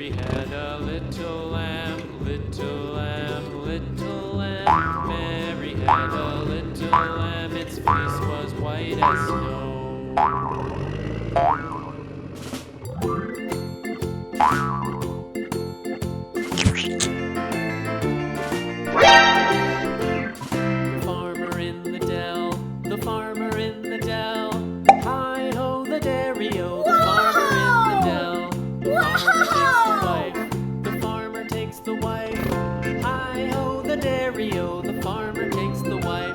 Mary had a little lamb, little lamb, little lamb. Mary had a little lamb, its face was white as snow. The farmer in the dell, hi-ho the dairy-o, the farmer in the dell. The farmer takes the wife, hi-ho the dairy-o, the farmer takes the wife.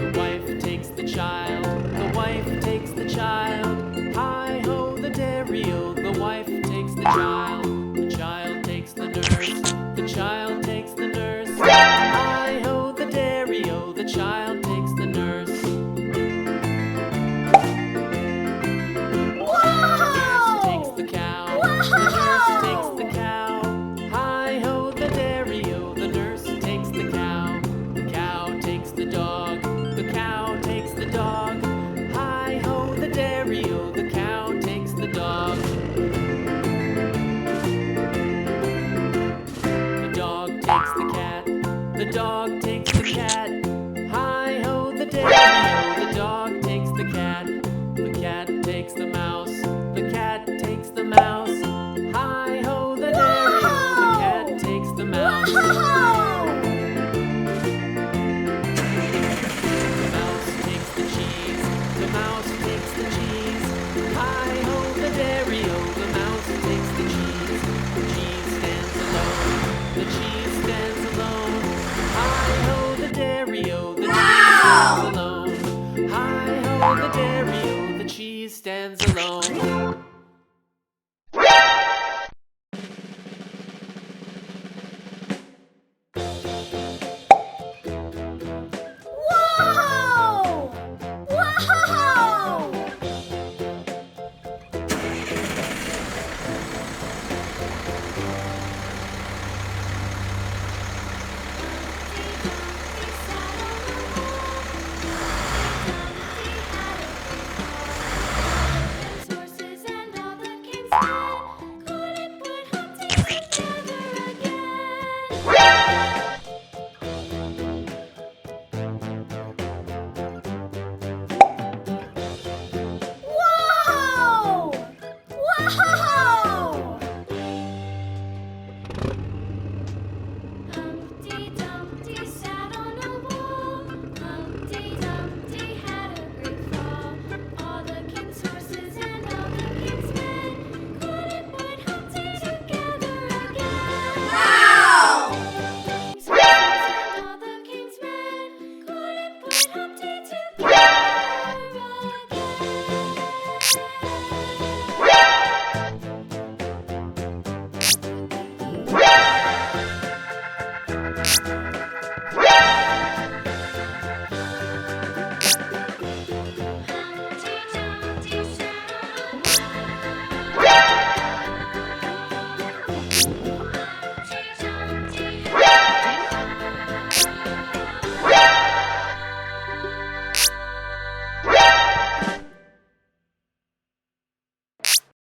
The wife takes the child, the wife takes the child, hi-ho the dairy-o, the wife takes the child. The child takes the nurse, the child takes the nurse, hi-ho the dairy-o, the child takes the nurse. The nurse takes the cow, the nurse takes the cow, hi-ho the dairy-o, the nurse takes the cow. The cow takes the dog, the cow takes the dog, hi-ho the dairy-o, the cow takes the dog. The dog takes the cat, the dog takes the cat, hi-ho the dairy-o, the dog takes the cat. The cat takes the mouse, the cat takes the mouse, hi-ho the dairy-o, the cat takes the mouse. The mouse takes the cheese, the mouse takes the cheese, hi-ho the dairy-o, the mouse takes the cheese. The cheese stands alone, the cheese stands alone, hi-ho the dairy-o, the cheese stands alone, hi-ho the dairy-o, the cheese stands alone.